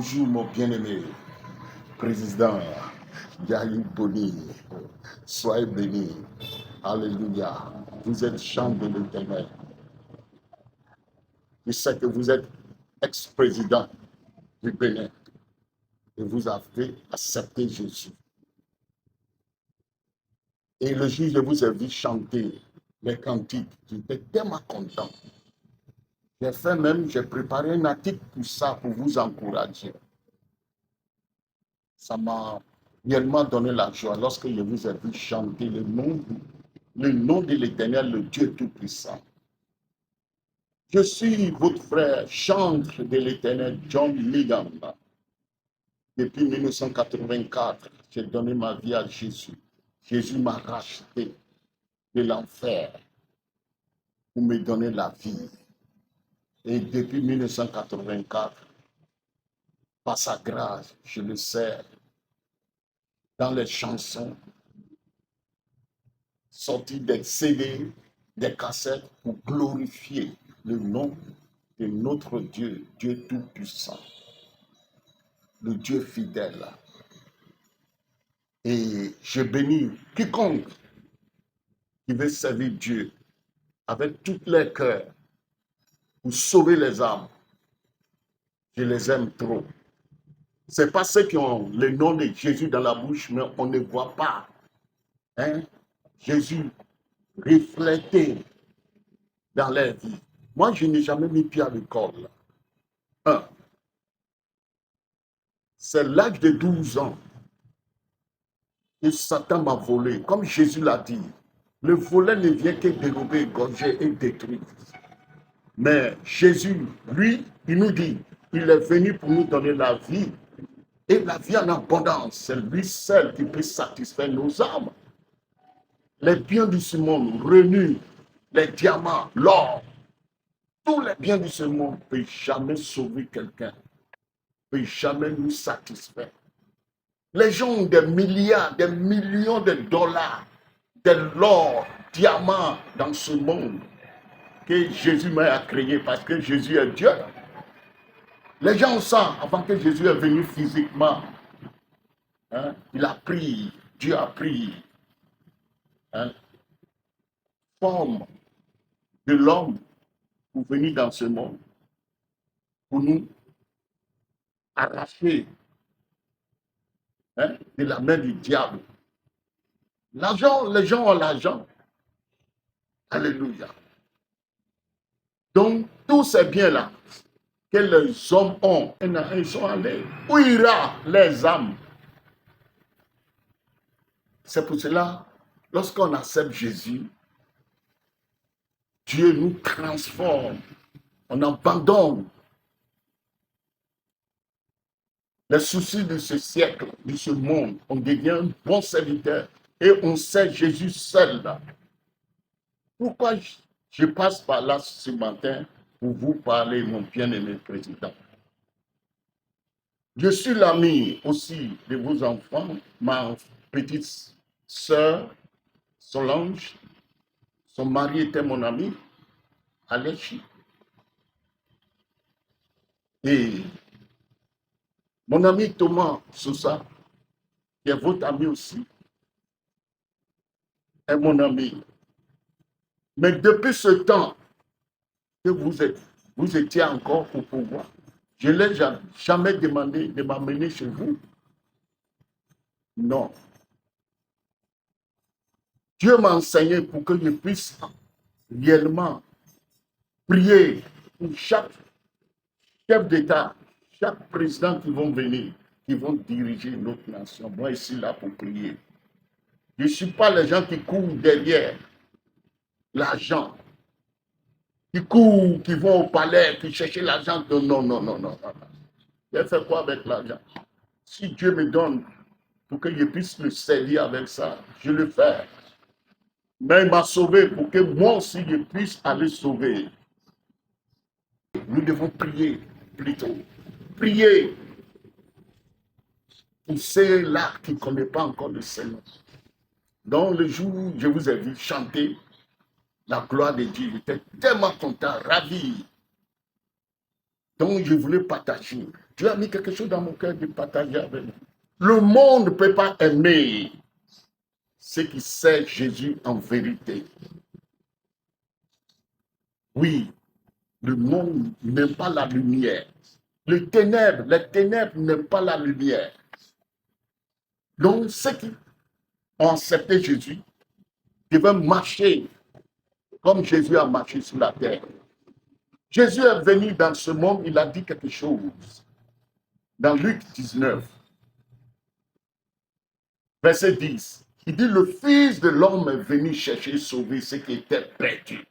Bonjour mon bien-aimé président Yahi Boni. Soyez béni. Alléluia. Vous êtes chant de l'Éternel. Je sais que vous êtes ex-président du Bénin et vous avez accepté Jésus. Et le jour où je vous ai vu chanter les cantiques, j'étais tellement content. J'ai préparé un article pour ça, pour vous encourager. Ça m'a réellement donné la joie lorsque je vous ai vu chanter le nom de l'Éternel, le Dieu Tout-Puissant. Je suis votre frère, chantre de l'Éternel, John Ligamba. Depuis 1984, j'ai donné ma vie à Jésus. Jésus m'a racheté de l'enfer pour me donner la vie. Et depuis 1984, par sa grâce, je le sers dans les chansons, sorties des CD, des cassettes, pour glorifier le nom de notre Dieu, Dieu Tout-Puissant, le Dieu fidèle. Et je bénis quiconque qui veut servir Dieu avec tout leur cœur pour sauver les âmes. Je les aime trop. Ce n'est pas ceux qui ont le nom de Jésus dans la bouche, mais on ne voit pas Jésus reflété dans leur vie. Moi, je n'ai jamais mis pied à l'école. C'est l'âge de 12 ans que Satan m'a volé. Comme Jésus l'a dit, le volet ne vient que dérober, égorger et détruire. Mais Jésus, lui, il nous dit, il est venu pour nous donner la vie. Et la vie en abondance, c'est lui seul qui peut satisfaire nos âmes. Les biens de ce monde, renus, les diamants, l'or, tous les biens de ce monde ne peuvent jamais sauver quelqu'un, ne peuvent jamais nous satisfaire. Les gens ont des milliards, des millions de dollars, de l'or, diamants dans ce monde que Jésus m'a créé parce que Jésus est Dieu. Les gens ont ça avant que Jésus est venu physiquement. Il a pris, Dieu a pris forme de l'homme pour venir dans ce monde, pour nous arracher de la main du diable. L'argent, les gens ont l'argent. Alléluia. Donc, tous ces biens-là que les hommes ont, ils sont allés. Où ira les âmes? C'est pour cela, lorsqu'on accepte Jésus, Dieu nous transforme. On abandonne les soucis de ce siècle, de ce monde. On devient un bon serviteur et on sert Jésus seul. Pourquoi je passe par là ce matin pour vous parler, mon bien-aimé président? Je suis l'ami aussi de vos enfants, ma petite sœur Solange. Son mari était mon ami, Alechi. Et mon ami Thomas Sousa, qui est votre ami aussi, est mon ami. Mais depuis ce temps que vous étiez encore au pouvoir, je ne l'ai jamais demandé de m'amener chez vous. Non. Dieu m'a enseigné pour que je puisse réellement prier pour chaque chef d'État, chaque président qui vont venir, qui vont diriger notre nation. Moi, ici, là, pour prier. Je ne suis pas les gens qui courent derrière l'argent, qui courent, qui vont au palais, qui cherchent l'argent. Non. Je fais quoi avec l'argent? Si Dieu me donne pour que je puisse le servir avec ça, je le fais. Mais il m'a sauvé pour que moi aussi je puisse aller sauver. Nous devons prier plutôt. Prier pour ceux-là qui ne connaissent pas encore le Seigneur. Donc le jour où je vous ai vu chanter la gloire de Dieu, j'étais tellement content, ravi Donc, je voulais partager. Dieu a mis quelque chose dans mon cœur de partager avec vous. Le monde ne peut pas aimer ceux qui sait Jésus en vérité. Oui, le monde n'aime pas la lumière. Les ténèbres n'aiment pas la lumière. Donc, ceux qui ont accepté Jésus devaient marcher comme Jésus a marché sur la terre. Jésus est venu dans ce monde, il a dit quelque chose. Dans Luc 19, verset 10, il dit, le Fils de l'homme est venu chercher et sauver ce qui était perdu.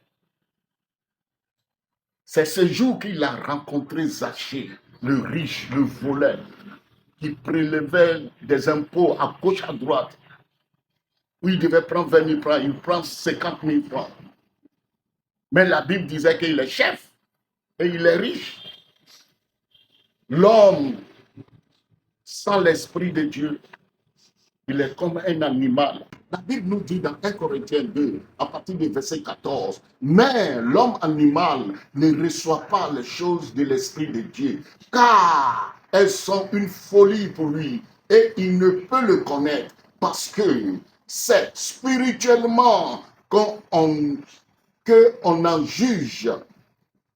C'est ce jour qu'il a rencontré Zachée, le riche, le voleur, qui prélevait des impôts à gauche, à droite. Où il devait prendre 20 000 francs, il prend 50 000 francs. Mais la Bible disait qu'il est chef et il est riche. L'homme, sans l'Esprit de Dieu, il est comme un animal. La Bible nous dit dans 1 Corinthiens 2, à partir du verset 14, mais l'homme animal ne reçoit pas les choses de l'Esprit de Dieu, car elles sont une folie pour lui, et il ne peut le connaître, parce que c'est spirituellement qu'on en juge.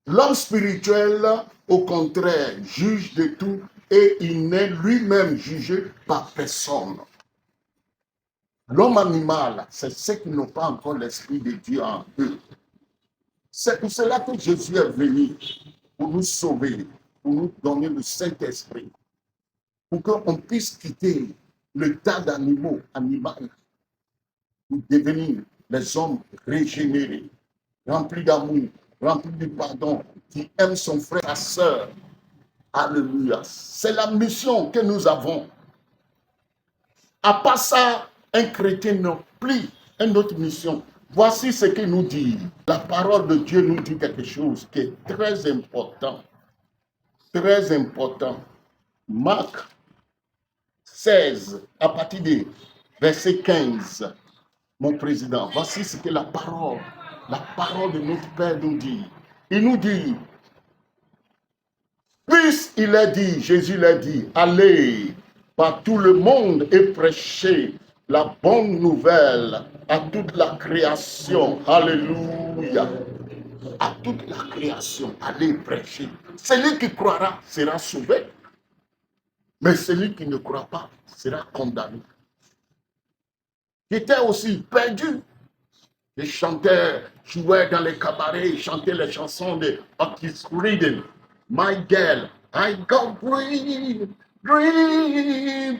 L'homme spirituel, au contraire, juge de tout, et il n'est lui-même jugé par personne. L'homme animal, c'est ceux qui n'ont pas encore l'Esprit de Dieu en eux. C'est pour cela que Jésus est venu, pour nous sauver, pour nous donner le Saint-Esprit, pour qu'on puisse quitter le tas d'animaux, pour devenir les hommes régénérés, remplis d'amour, remplis de pardon, qui aiment son frère, sa sœur. Alléluia. C'est la mission que nous avons. À part ça, un chrétien n'a plus une autre mission. Voici ce qu'il nous dit. La parole de Dieu nous dit quelque chose qui est très important. Très important. Marc 16, à partir du verset 15. Mon président, voici ce que la parole de notre Père nous dit. Il nous dit, puisqu'il a dit, Jésus l'a dit, allez par tout le monde et prêchez la bonne nouvelle à toute la création. Alléluia. À toute la création, allez prêcher. Celui qui croira sera sauvé, mais celui qui ne croit pas sera condamné. J'étais aussi perdu. Les chanteurs jouaient dans les cabarets, chantaient les chansons de Otis Redding. My girl, I got dream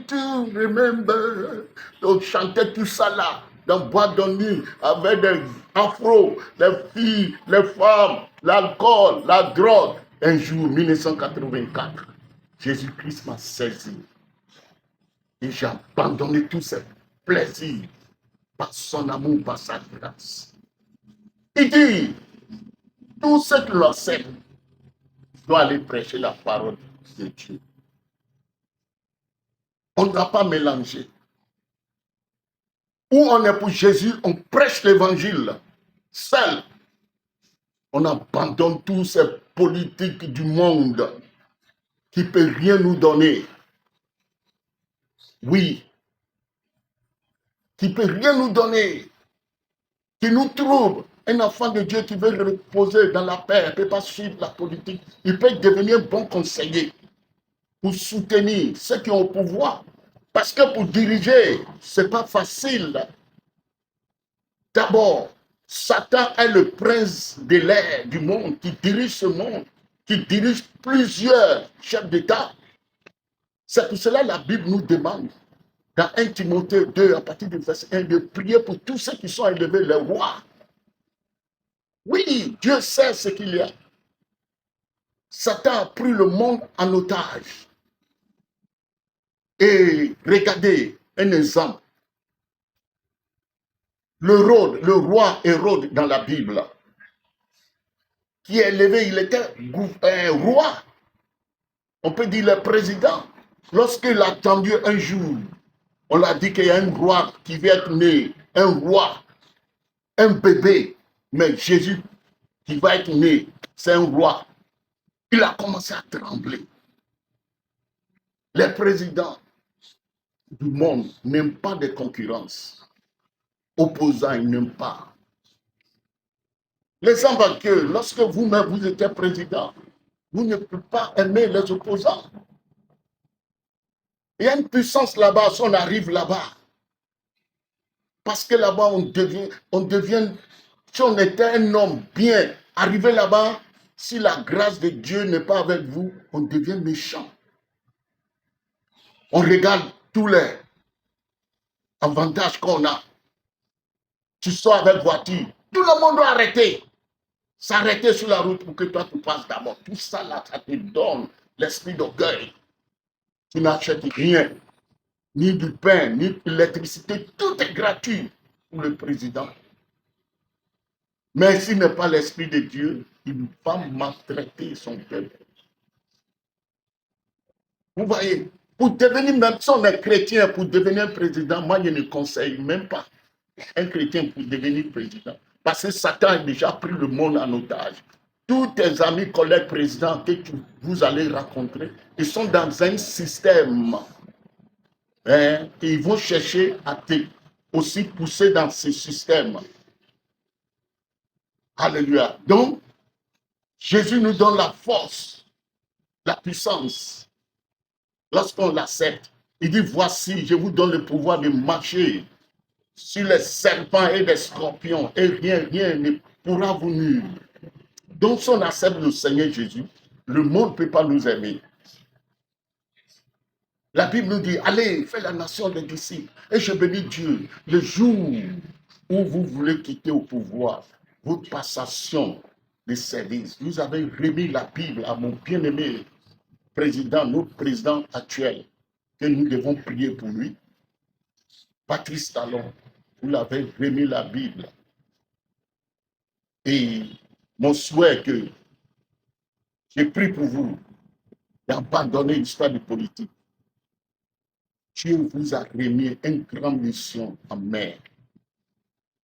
to remember. Donc chantaient tout ça là, dans boîte de nuit, avec des afros, les filles, les femmes, l'alcool, la drogue. Un jour, 1984, Jésus-Christ m'a saisi. Et j'ai abandonné tous ces plaisirs par son amour, par sa grâce. Il dit, tous ceux qui l'acceptent doivent aller prêcher la parole de Dieu. On ne doit pas mélanger. Où on est pour Jésus, on prêche l'évangile. Seul, on abandonne toutes ces politiques du monde qui ne peuvent rien nous donner. Oui, qui ne peut rien nous donner, qui nous trouve. Un enfant de Dieu qui veut reposer dans la paix, il ne peut pas suivre la politique. Il peut devenir un bon conseiller pour soutenir ceux qui ont au pouvoir. Parce que pour diriger, ce n'est pas facile. D'abord, Satan est le prince de l'air du monde qui dirige ce monde, qui dirige plusieurs chefs d'État. C'est pour cela que la Bible nous demande, dans 1 Timothée 2, à partir du verset 1, de prier pour tous ceux qui sont élevés, les rois. Oui, Dieu sait ce qu'il y a. Satan a pris le monde en otage. Et regardez un exemple. Le roi Hérode dans la Bible, qui est élevé, il était un roi. On peut dire le président. Lorsqu'il a attendu un jour, on l'a dit qu'il y a un roi qui vient être né, un roi, un bébé. Mais Jésus qui va être né, c'est un roi. Il a commencé à trembler. Les présidents du monde n'aiment pas de concurrence. Opposants, ils n'aiment pas. Les ambassadeurs, lorsque vous-même vous étiez président, vous ne pouvez pas aimer les opposants. Il y a une puissance là-bas, si on arrive là-bas. Parce que là-bas, on devient, si on était un homme bien, arrivé là-bas, si la grâce de Dieu n'est pas avec vous, on devient méchant. On regarde tous les avantages qu'on a. Tu sors avec voiture, tout le monde doit arrêter. S'arrêter sur la route pour que toi tu passes d'abord. Tout ça là, ça te donne l'esprit d'orgueil. Tu n'achètes rien, ni du pain, ni de l'électricité, tout est gratuit pour le président. Mais s'il n'est pas l'esprit de Dieu, il va maltraiter son peuple. Vous voyez, pour devenir, même si on est chrétien, pour devenir président, moi je ne conseille même pas un chrétien pour devenir président. Parce que Satan a déjà pris le monde en otage. Tous tes amis, collègues, présidents que vous allez rencontrer, ils sont dans un système. Et ils vont chercher à te aussi pousser dans ce système. Alléluia. Donc, Jésus nous donne la force, la puissance. Lorsqu'on l'accepte, il dit, voici, je vous donne le pouvoir de marcher sur les serpents et les scorpions, et rien ne pourra vous nuire. Donc, si on accepte le Seigneur Jésus, le monde ne peut pas nous aimer. La Bible nous dit, allez, faites la nation des disciples. Et je bénis Dieu, le jour où vous voulez quitter au pouvoir, votre passation de service, vous avez remis la Bible à mon bien-aimé président, notre président actuel, que nous devons prier pour lui. Patrice Talon, vous l'avez remis la Bible. Et mon souhait est que j'ai pris pour vous d'abandonner l'histoire de politique. Dieu vous a remis une grande mission en mer.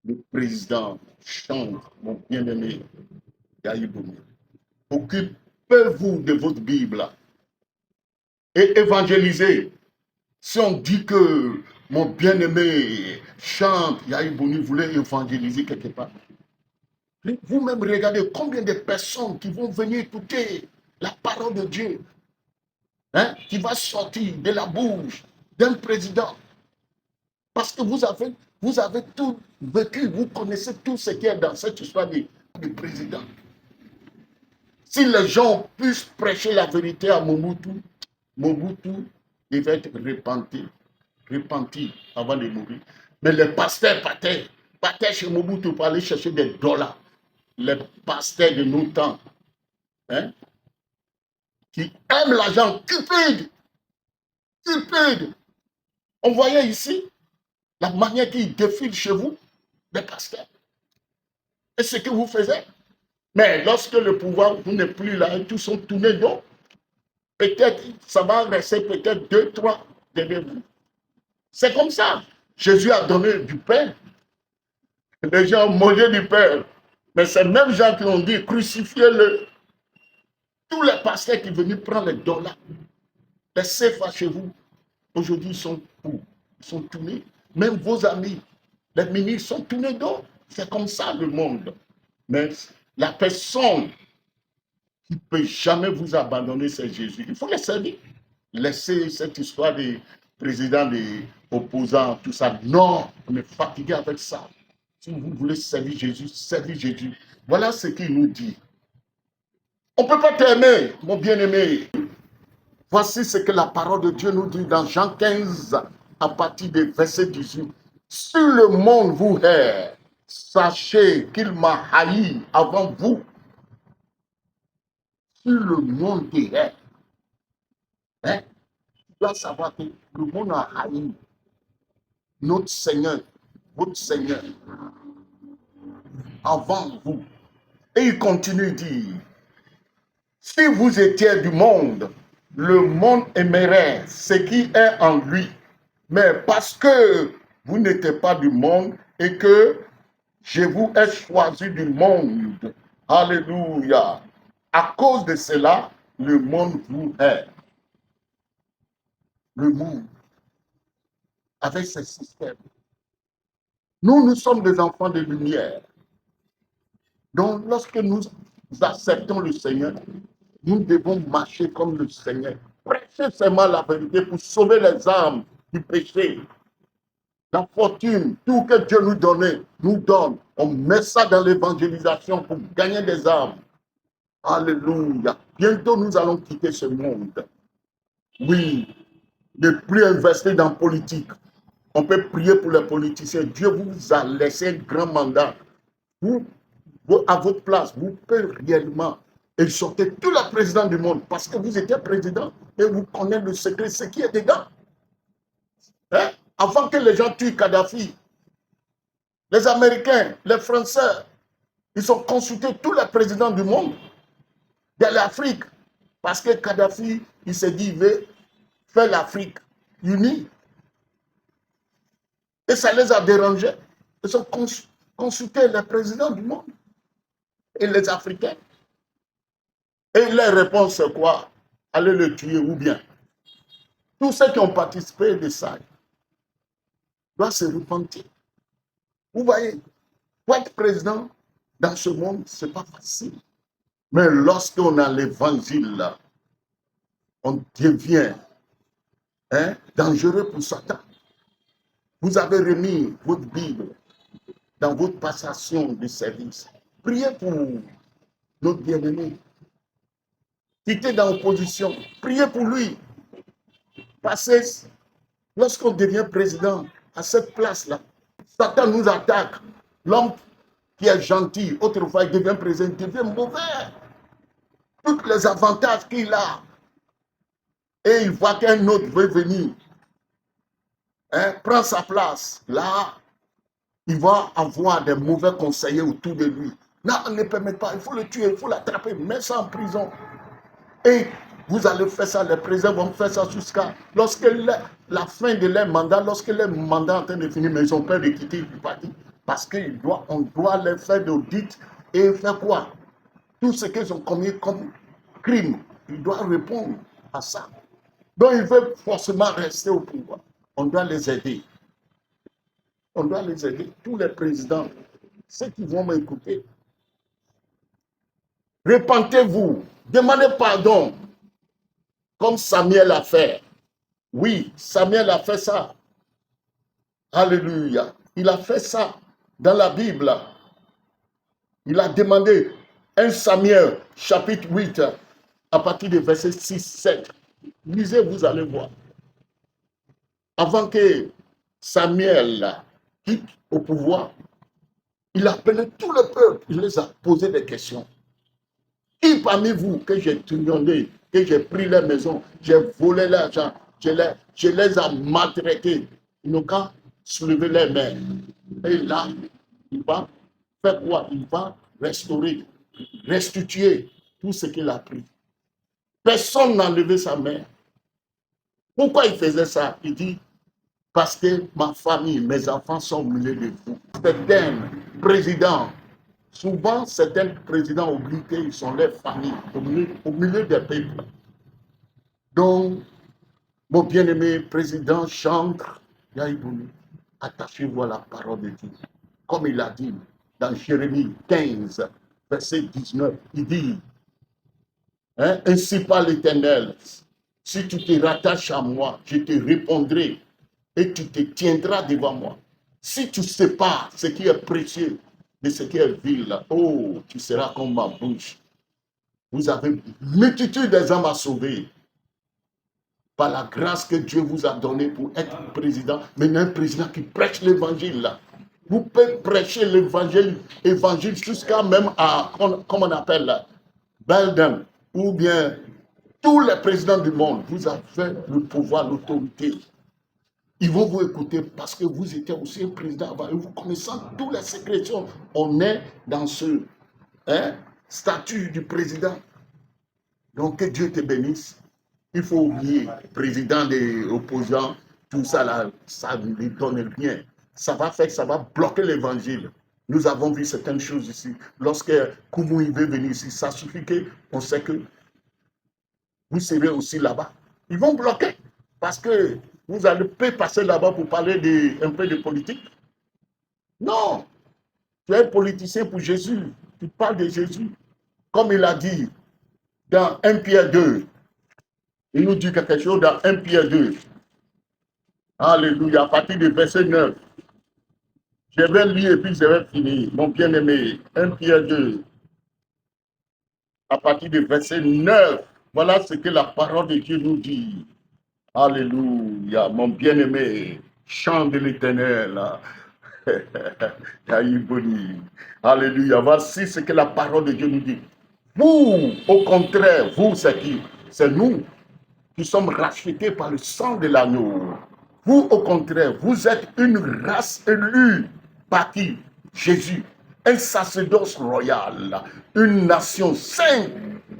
Le président chante, mon bien-aimé Yahya Bouni. Occupez-vous de votre Bible et évangélisez. Si on dit que mon bien-aimé chante, Yahya Bouni voulait évangéliser quelque part, vous-même regardez combien de personnes qui vont venir écouter la parole de Dieu, qui va sortir de la bouche d'un président. Parce que vous avez tout vécu, vous connaissez tout ce qui est dans cette histoire du président. Si les gens puissent prêcher la vérité à Mobutu, devait être repenti avant de mourir. Mais les pasteurs partaient chez Mobutu pour aller chercher des dollars. Les pasteurs de nos temps, qui aiment l'argent, cupide. On voyait ici la manière qu'ils défilent chez vous, les pasteurs. Et ce que vous faisiez. Mais lorsque le pouvoir, vous n'êtes plus là, et tous sont tournés d'eau, peut-être, ça va rester peut-être 2, 3 derrière vous. C'est comme ça. Jésus a donné du pain. Les gens ont mangé du pain. Mais ces mêmes gens qui ont dit, crucifiez-le. Tous les pasteurs qui venaient prendre les dollars, les CFA chez vous, aujourd'hui, ils sont où? Ils sont tournés. Même vos amis, les ministres sont tournés d'eau. C'est comme ça le monde. Mais la personne qui ne peut jamais vous abandonner, c'est Jésus. Il faut les servir. Laissez cette histoire des présidents, des opposants, tout ça. Non, on est fatigué avec ça. Si vous voulez servir Jésus, servir Jésus. Voilà ce qu'il nous dit. On ne peut pas t'aimer, mon bien-aimé. Voici ce que la parole de Dieu nous dit dans Jean 15, à partir du verset 18. Si le monde vous hait, sachez qu'il m'a haï avant vous. Si le monde te hait, tu dois savoir que le monde a haï notre Seigneur, votre Seigneur, avant vous. Et il continue de dire, si vous étiez du monde, le monde aimerait ce qui est en lui. Mais parce que vous n'étiez pas du monde et que je vous ai choisi du monde, alléluia, à cause de cela, Le monde vous hait. Le monde, avec ses systèmes. Nous sommes des enfants de lumière. Donc, lorsque nous acceptons le Seigneur, nous devons marcher comme le Seigneur. Prêcher seulement la vérité pour sauver les âmes du péché. La fortune, tout que Dieu nous donne. On met ça dans l'évangélisation pour gagner des âmes. Alléluia. Bientôt, nous allons quitter ce monde. Oui, ne plus investir dans la politique. On peut prier pour les politiciens. Dieu vous a laissé un grand mandat. Vous, à votre place, vous pouvez réellement exhorter tous les présidents du monde parce que vous étiez président et vous connaissez le secret, ce qui est dedans. Hein? Avant que les gens tuent Kadhafi, les Américains, les Français, ils ont consulté tous les présidents du monde, de l'Afrique, parce que Kadhafi, il s'est dit, il veut faire l'Afrique unie. Et ça les a dérangés. Ils ont consulté les présidents du monde et les Africains. Et leur réponse, c'est quoi? Allez le tuer ou bien. Tous ceux qui ont participé de ça doivent se repentir. Vous voyez, pour être président dans ce monde, ce n'est pas facile. Mais lorsqu'on a l'évangile, on devient dangereux pour Satan. Vous avez remis votre Bible dans votre passation de service. Priez pour notre bien-aimé. Qui était dans l'opposition. Priez pour lui. Parce que lorsqu'on devient président à cette place-là, Satan nous attaque. L'homme qui est gentil, autrefois il devient président, il devient mauvais. Tous les avantages qu'il a. Et il voit qu'un autre veut venir. Prend sa place. Là, il va avoir des mauvais conseillers autour de lui. Non, on ne permet pas. Il faut le tuer, il faut l'attraper, mettre ça en prison. Et vous allez faire ça, les présidents vont faire ça jusqu'à lorsque la fin de leur mandat, lorsque leur mandat est en train de finir, mais ils ont peur de quitter le parti. Parce qu'on doit leur faire d'audit et faire quoi? Tout ce qu'ils ont commis comme crime, ils doivent répondre à ça. Donc ils veulent forcément rester au pouvoir. On doit les aider. On doit les aider. Tous les présidents, ceux qui vont m'écouter, repentez-vous, demandez pardon, comme Samuel a fait. Oui, Samuel a fait ça. Alléluia. Il a fait ça dans la Bible. Il a demandé 1 Samuel, chapitre 8, à partir du verset 6-7. Lisez, vous allez voir. Avant que Samuel quitte au pouvoir, il a appelé tout le peuple. Il les a posé des questions. Qui parmi vous que j'ai tué, que j'ai pris les maisons, j'ai volé l'argent, je les ai maltraités? Ils n'ont qu'à soulever les mains. Et là, il va faire quoi? Il va restaurer, restituer tout ce qu'il a pris. Personne n'a levé sa main. Pourquoi il faisait ça? Il dit, parce que ma famille, mes enfants sont au milieu de vous. Certains présidents, souvent certains présidents oublient qu'ils sont leurs familles au milieu des peuples. Donc, mon bien-aimé président Chancre Yaïbouni, attachez-vous à la parole de Dieu. Comme il a dit dans Jérémie 15, verset 19, il dit, ainsi parle l'Éternel, si tu te rattaches à moi, je te répondrai et tu te tiendras devant moi. Si tu sépares ce qui est précieux de ce qui est vil, oh, tu seras comme ma bouche. Vous avez multitude des âmes à sauver par la grâce que Dieu vous a donnée pour être président, mais un président qui prêche l'évangile. Vous pouvez prêcher l'évangile jusqu'à même à, comme on appelle, Belden, ou bien tous les présidents du monde. Vous avez le pouvoir, l'autorité. Ils vont vous écouter parce que vous étiez aussi un président avant. Et vous connaissant toutes les sécrétions, on est dans ce statut du président. Donc que Dieu te bénisse. Il faut oublier, président des opposants, tout ça là, ça ne lui donne rien. Ça va faire, ça va bloquer l'évangile. Nous avons vu certaines choses ici. Lorsque Koumou veut venir ici, ça suffit qu'on sait que vous serez aussi là-bas. Ils vont bloquer parce que vous allez pas passer là-bas pour parler un peu de politique. Non, tu es un politicien pour Jésus. Tu parles de Jésus. Comme il a dit dans 1 Pierre 2, il nous dit quelque chose dans 1 Pierre 2. Alléluia, à partir du verset 9. Je vais lire et puis je vais finir, mon bien-aimé. 1 Pierre 2, à partir du verset 9. Voilà ce que la parole de Dieu nous dit. Alléluia, mon bien-aimé. Chant de l'éternel. Alléluia, voici ce que la parole de Dieu nous dit. Vous, au contraire, vous, c'est qui? C'est nous qui sommes rachetés par le sang de l'agneau. Vous, au contraire, vous êtes une race élue par qui? Jésus. Un sacerdoce royal, une nation sainte.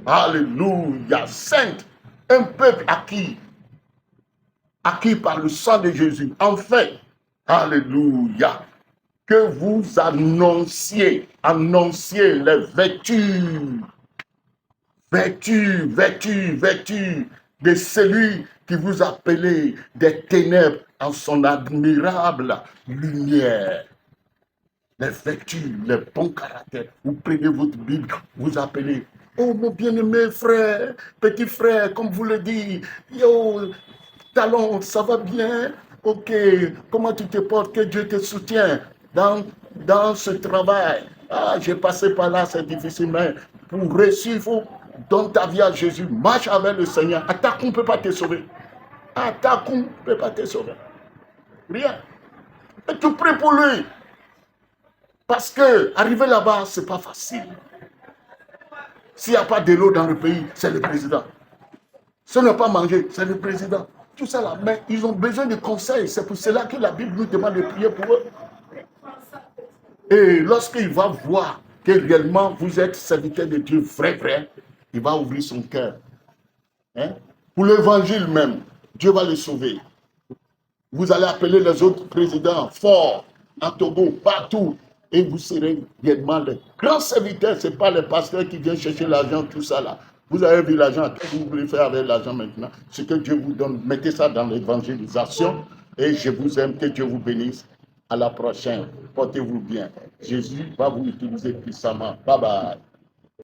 Alléluia, sainte. Un peuple acquis par le sang de Jésus. Enfin, alléluia, que vous annonciez les vertus de celui qui vous appelait des ténèbres en son admirable lumière. Les vertus, les bons caractères. Vous prenez votre Bible, vous appelez, oh mon bien-aimé frère, petit frère, comme vous le dites, yo, Talon, ça va bien? Ok, comment tu te portes? Que Dieu te soutienne dans ce travail. Ah, j'ai passé par là, c'est difficile, mais pour réussir, il faut donner ta vie à Jésus. Marche avec le Seigneur. Attaque, on ne peut pas te sauver. Attaque, on ne peut pas te sauver. Rien. Et tu pries pour lui. Parce que arriver là-bas, ce n'est pas facile. S'il n'y a pas de l'eau dans le pays, c'est le président. Si on n'a pas mangé, c'est le président. Tout ça là, mais ils ont besoin de conseils. C'est pour cela que la Bible nous demande de prier pour eux. Et lorsqu'il va voir que réellement vous êtes serviteur de Dieu vrai, il va ouvrir son cœur. Hein? Pour l'évangile même, Dieu va le sauver. Vous allez appeler les autres présidents forts, en Togo, partout, et vous serez réellement les grands serviteurs. Ce n'est pas les pasteurs qui viennent chercher l'argent, tout ça là. Vous avez vu l'argent, qu'est-ce que vous voulez faire avec l'argent maintenant? Ce que Dieu vous donne, mettez ça dans l'évangélisation et je vous aime, que Dieu vous bénisse. À la prochaine, portez-vous bien. Jésus va vous utiliser puissamment. Bye bye.